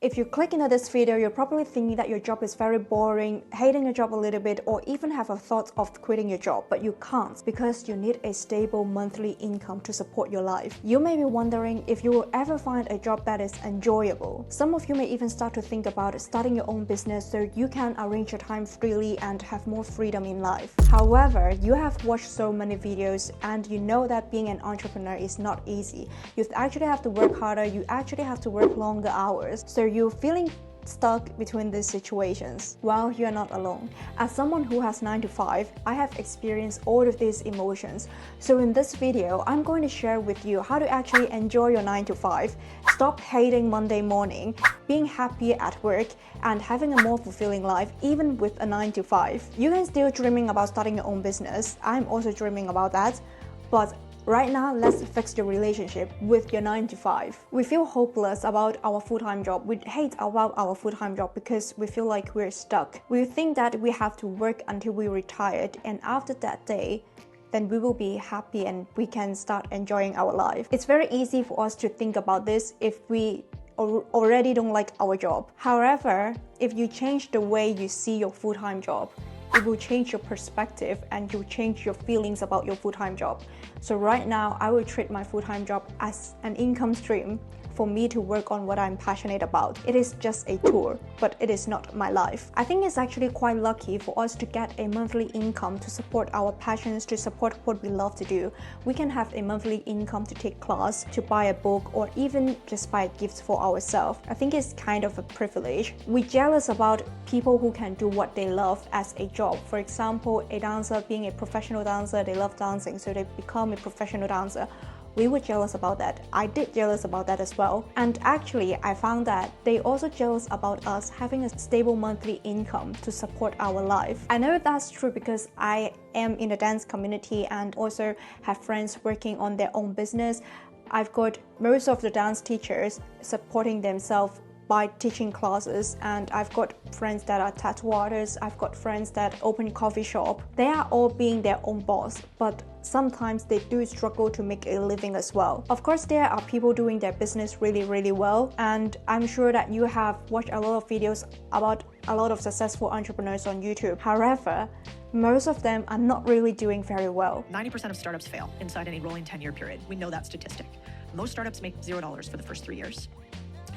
If you click into this video, you're probably thinking that your job is very boring, hating your job a little bit, or even have a thought of quitting your job, but you can't because you need a stable monthly income to support your life. You may be wondering if you will ever find a job that is enjoyable. Some of you may even start to think about starting your own business so you can arrange your time freely and have more freedom in life. However, you have watched so many videos and you know that being an entrepreneur is not easy. You actually have to work harder, you actually have to work longer hours. So you're feeling stuck between these situations. Well, you are not alone. As someone who has 9 to 5, I have experienced all of these emotions. So in this video, I'm going to share with you how to actually enjoy your 9 to 5, stop hating Monday morning, being happy at work, and having a more fulfilling life even with a 9 to 5. You can still dreaming about starting your own business. I'm also dreaming about that. But right now, let's fix your relationship with your 9 to 5. We feel hopeless about our full-time job. We hate about our full-time job because we feel like we're stuck. We think that we have to work until we're retired, and after that day, then we will be happy and we can start enjoying our life. It's very easy for us to think about this if we already don't like our job. However, if you change the way you see your full-time job, it will change your perspective and you'll change your feelings about your full-time job. So right now, I will treat my full-time job as an income stream for me to work on what I'm passionate about. It is just a tool, but it is not my life. I think it's actually quite lucky for us to get a monthly income to support our passions, to support what we love to do. We can have a monthly income to take class, to buy a book, or even just buy gifts for ourselves. I think it's kind of a privilege. We're jealous about people who can do what they love as a job. For example, a dancer being a professional dancer, they love dancing, so they become a professional dancer. We were jealous about that. I did jealous about that as well. And actually, I found that they also jealous about us having a stable monthly income to support our life. I know that's true because I am in the dance community and also have friends working on their own business. I've got most of the dance teachers supporting themselves by teaching classes, and I've got friends that are tattoo artists, I've got friends that open coffee shop. They are all being their own boss, but sometimes they do struggle to make a living as well. Of course, there are people doing their business really well, and I'm sure that you have watched a lot of videos about a lot of successful entrepreneurs on YouTube. However, most of them are not really doing very well. 90% of startups fail inside any rolling 10-year period. We know that statistic. Most startups make $0 for the first 3 years.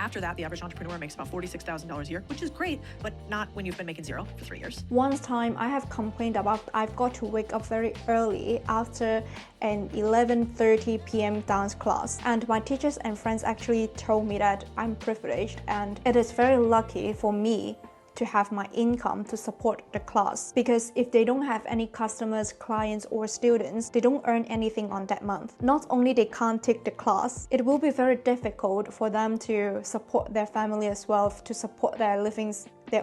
After that, the average entrepreneur makes about $46,000 a year, which is great, but not when you've been making zero for 3 years. One time I have complained about I've got to wake up very early after an 11:30 p.m. dance class. And my teachers and friends actually told me that I'm privileged and it is very lucky for me to have my income to support the class, because if they don't have any customers, clients, or students, they don't earn anything on that month. Not only they can't take the class, it will be very difficult for them to support their family as well, to support their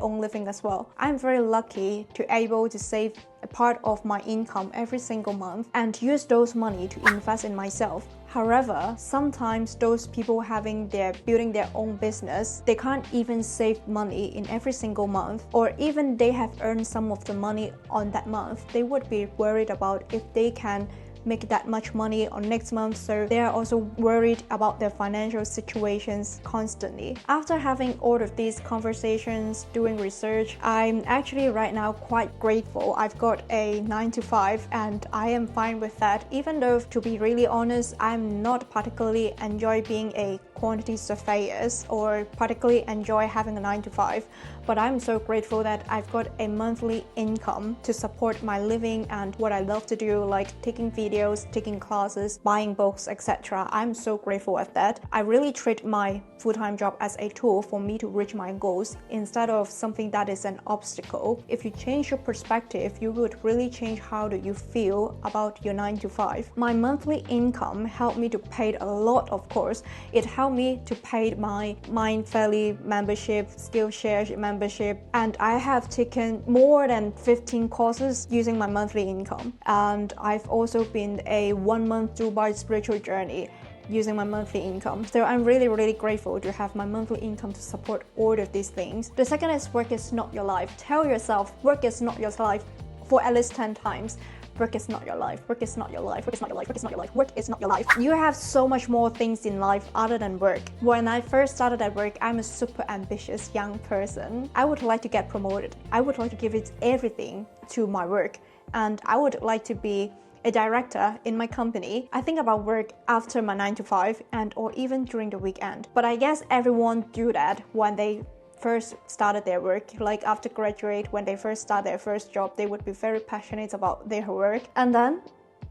own living as well. I'm very lucky to able to save a part of my income every single month and use those money to invest in myself. However, sometimes those people building their own business, they can't even save money in every single month, or even they have earned some of the money on that month. They would be worried about if they can make that much money on next month, so they are also worried about their financial situations constantly. After having all of these conversations, doing research, I'm actually right now quite grateful. I've got a 9 to 5 and I am fine with that, even though, to be really honest, I'm not particularly enjoy being a quantity surveyor or particularly enjoy having a 9 to 5, but I'm so grateful that I've got a monthly income to support my living and what I love to do, like taking videos, taking classes, buying books, etc. I'm so grateful at that. I really treat my full-time job as a tool for me to reach my goals instead of something that is an obstacle. If you change your perspective, you would really change how do you feel about your 9 to 5. My monthly income helped me to pay a lot, of course. It helped me to pay my Mindfully membership, Skillshare membership, and I have taken more than 15 courses using my monthly income. And I've also been a 1-month Dubai spiritual journey using my monthly income. So I'm really grateful to have my monthly income to support all of these things. The second is work is not your life. Tell yourself work is not your life for at least 10 times. Work is not your life. Work is not your life. Work is not your life. Work is not your life. Work is not your life. You have so much more things in life other than work. When I first started at work, I'm a super ambitious young person. I would like to get promoted. I would like to give it everything to my work. And I would like to be a director in my company. I think about work after my 9 to 5 and or even during the weekend. But I guess everyone do that when they first started their work. Like after graduate, when they first start their first job, they would be very passionate about their work. And then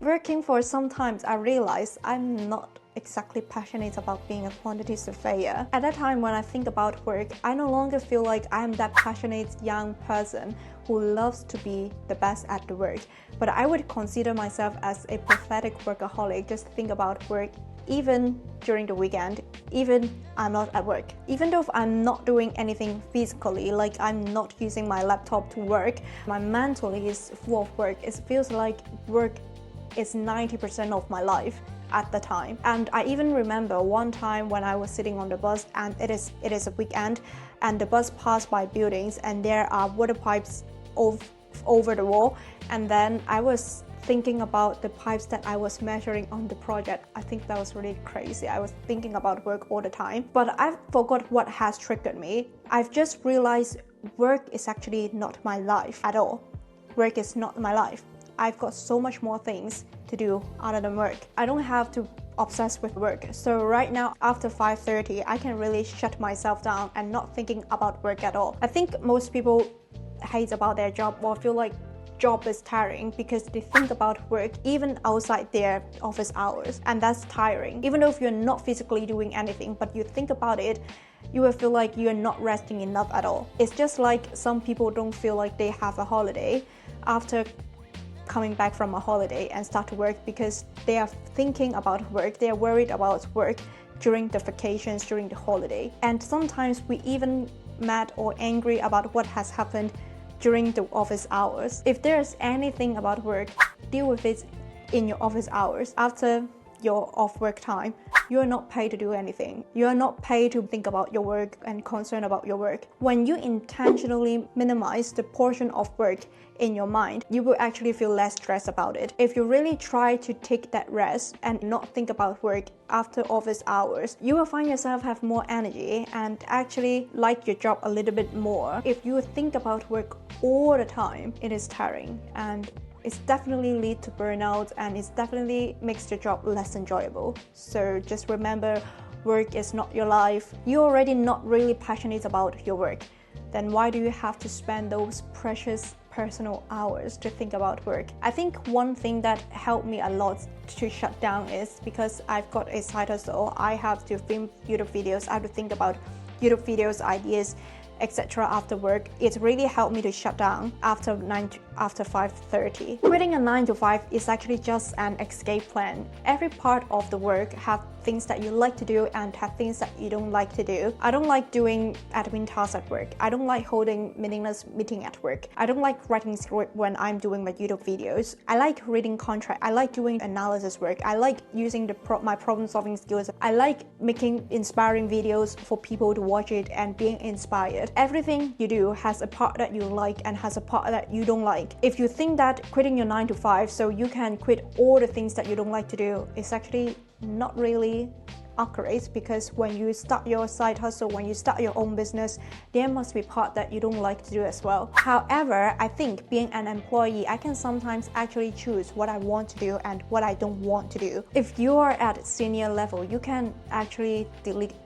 working for some time, I realized I'm not exactly passionate about being a quantity surveyor. At that time, when I think about work, I no longer feel like I'm that passionate young person who loves to be the best at the work. But I would consider myself as a pathetic workaholic, just think about work even during the weekend, even I'm not at work. Even though I'm not doing anything physically, like I'm not using my laptop to work, my mentally is full of work. It feels like work is 90% of my life at the time. And I even remember one time when I was sitting on the bus, and it is a weekend, and the bus passed by buildings and there are water pipes over the wall, and then I was thinking about the pipes that I was measuring on the project. I think that was really crazy. I was thinking about work all the time, but I forgot what has triggered me. I've just realized work is actually not my life at all. Work is not my life. I've got so much more things to do other than work. I don't have to obsess with work. So right now, after 5:30, I can really shut myself down and not thinking about work at all. I think most people hate about their job or feel like job is tiring because they think about work even outside their office hours, and that's tiring. Even though if you're not physically doing anything, but you think about it, you will feel like you're not resting enough at all. It's just like some people don't feel like they have a holiday after coming back from a holiday and start to work because they are thinking about work, they are worried about work during the vacations, during the holiday. And sometimes we even mad or angry about what has happened during the office hours. If there's anything about work, deal with it in your office hours. After your off work time, you're not paid to do anything. You're not paid to think about your work and concern about your work. When you intentionally minimize the portion of work in your mind, you will actually feel less stressed about it. If you really try to take that rest and not think about work after office hours, you will find yourself have more energy and actually like your job a little bit more. If you think about work all the time, it is tiring and it's definitely lead to burnout, and it definitely makes your job less enjoyable. So just remember, work is not your life. You're already not really passionate about your work. Then why do you have to spend those precious personal hours to think about work? I think one thing that helped me a lot to shut down is because I've got a side hustle. I have to film YouTube videos. I have to think about YouTube videos, ideas, etc. after work. It really helped me to shut down after 5:30. Quitting a 9 to 5 is actually just an escape plan. Every part of the work have things that you like to do and have things that you don't like to do. I don't like doing admin tasks at work. I don't like holding meaningless meeting at work. I don't like writing script when I'm doing my YouTube videos. I like reading contract. I like doing analysis work. I like using my problem solving skills. I like making inspiring videos for people to watch it and being inspired. Everything you do has a part that you like and has a part that you don't like. If you think that quitting your 9 to 5 so you can quit all the things that you don't like to do, it's actually not really accurate, because when you start your side hustle, when you start your own business, there must be part that you don't like to do as well. However, I think being an employee, I can sometimes actually choose what I want to do and what I don't want to do. If you are at senior level, you can actually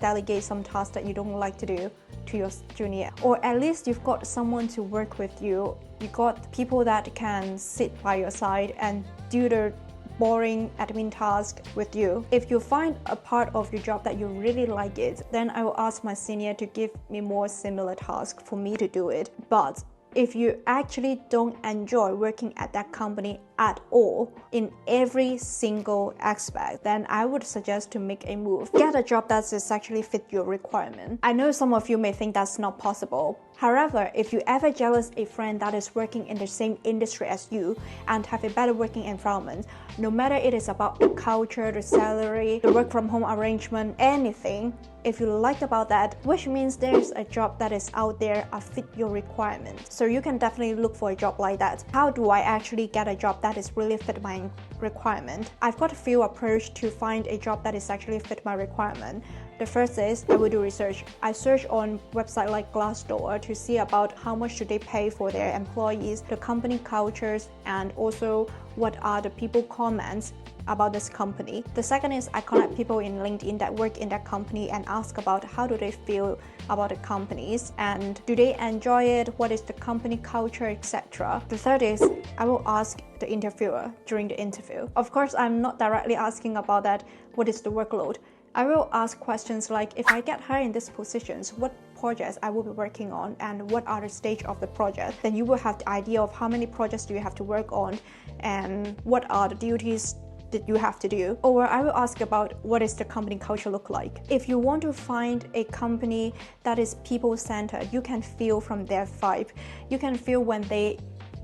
delegate some tasks that you don't like to do to your junior, or at least you've got someone to work with you. You got people that can sit by your side and do the boring admin task with you. If you find a part of your job that you really like it, then I will ask my senior to give me more similar tasks for me to do it. But if you actually don't enjoy working at that company at all in every single aspect, then I would suggest to make a move. Get a job that is actually fit your requirement. I know some of you may think that's not possible. However, if you ever jealous a friend that is working in the same industry as you and have a better working environment, no matter it is about the culture, the salary, the work from home arrangement, anything, if you like about that, which means there's a job that is out there that fit your requirement. So you can definitely look for a job like that. How do I actually get a job that is really fit my requirement. I've got a few approaches to find a job that is actually fit my requirement. The first is I will do research. I search on websites like Glassdoor to see about how much do they pay for their employees, the company cultures, and also what are the people comments about this company. The second is I connect people in LinkedIn that work in that company and ask about how do they feel about the companies and do they enjoy it, what is the company culture, etc. The third is I will ask the interviewer during the interview. Of course, I'm not directly asking about that, what is the workload. I will ask questions like, if I get hired in these positions, what projects I will be working on and what are the stage of the project. Then you will have the idea of how many projects do you have to work on and what are the duties that you have to do. Or I will ask about what is the company culture look like. If you want to find a company that is people-centered, you can feel from their vibe. You can feel when they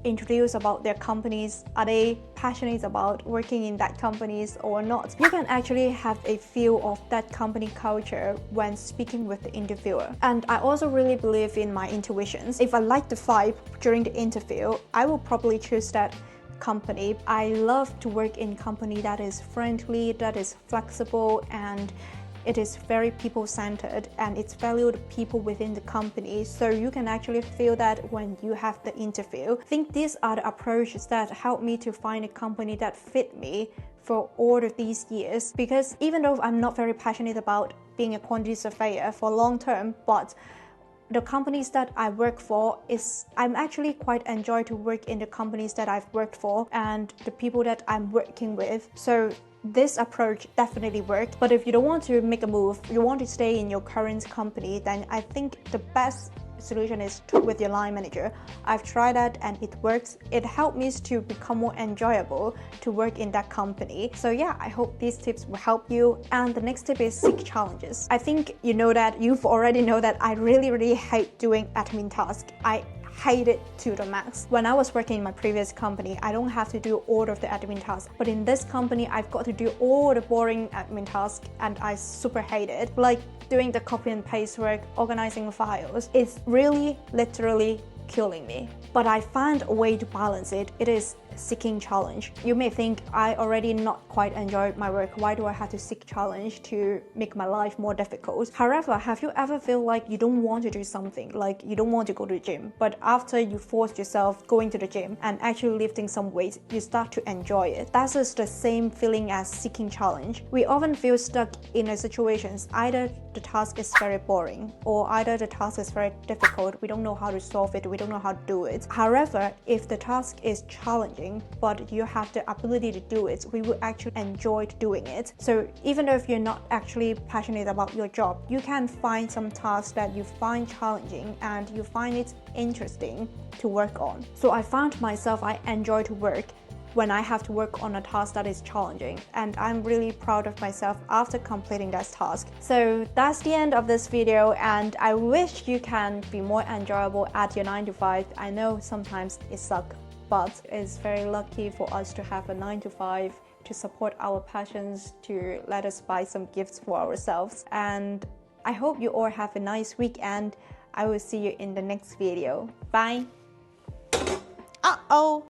introduce about their companies, are they passionate about working in that companies or not. You can actually have a feel of that company culture when speaking with the interviewer. And I also really believe in my intuitions. If I like the vibe during the interview, I will probably choose that company. I love to work in company that is friendly, that is flexible, and it is very people-centered and it's valued people within the company. So you can actually feel that when you have the interview. I think these are the approaches that help me to find a company that fit me for all of these years. Because even though I'm not very passionate about being a quantity surveyor for long term, but the companies that I work for I'm actually quite enjoy to work in the companies that I've worked for and the people that I'm working with. So this approach definitely worked. But if you don't want to make a move, you want to stay in your current company, then I think the best solution is talk with your line manager. I've tried that and it works. It helped me to become more enjoyable to work in that company. So yeah, I hope these tips will help you. And the next tip is seek challenges. I think you've already know that I really hate doing admin tasks. I hate it to the max. When I was working in my previous company, I don't have to do all of the admin tasks. But in this company, I've got to do all the boring admin tasks and I super hate it. Like doing the copy and paste work, organizing files. It's really literally killing me. But I found a way to balance it. It is seeking challenge. You may think I already not quite enjoyed my work. Why do I have to seek challenge to make my life more difficult? However, have you ever feel like you don't want to do something, like you don't want to go to the gym, but after you force yourself going to the gym and actually lifting some weights, you start to enjoy it? That is the same feeling as seeking challenge. We often feel stuck in a situations, either the task is very boring or either the task is very difficult. We don't know how to solve it. We don't know how to do it. However, if the task is challenging, but you have the ability to do it, we will actually enjoy doing it. So even though if you're not actually passionate about your job, you can find some tasks that you find challenging and you find it interesting to work on. So I found myself, I enjoy to work when I have to work on a task that is challenging, and I'm really proud of myself after completing that task. So that's the end of this video, and I wish you can be more enjoyable at your 9 to 5. I know sometimes it sucks, but it's very lucky for us to have a 9 to 5 to support our passions, to let us buy some gifts for ourselves. And I hope you all have a nice weekend. I will see you in the next video. Bye. Uh-oh.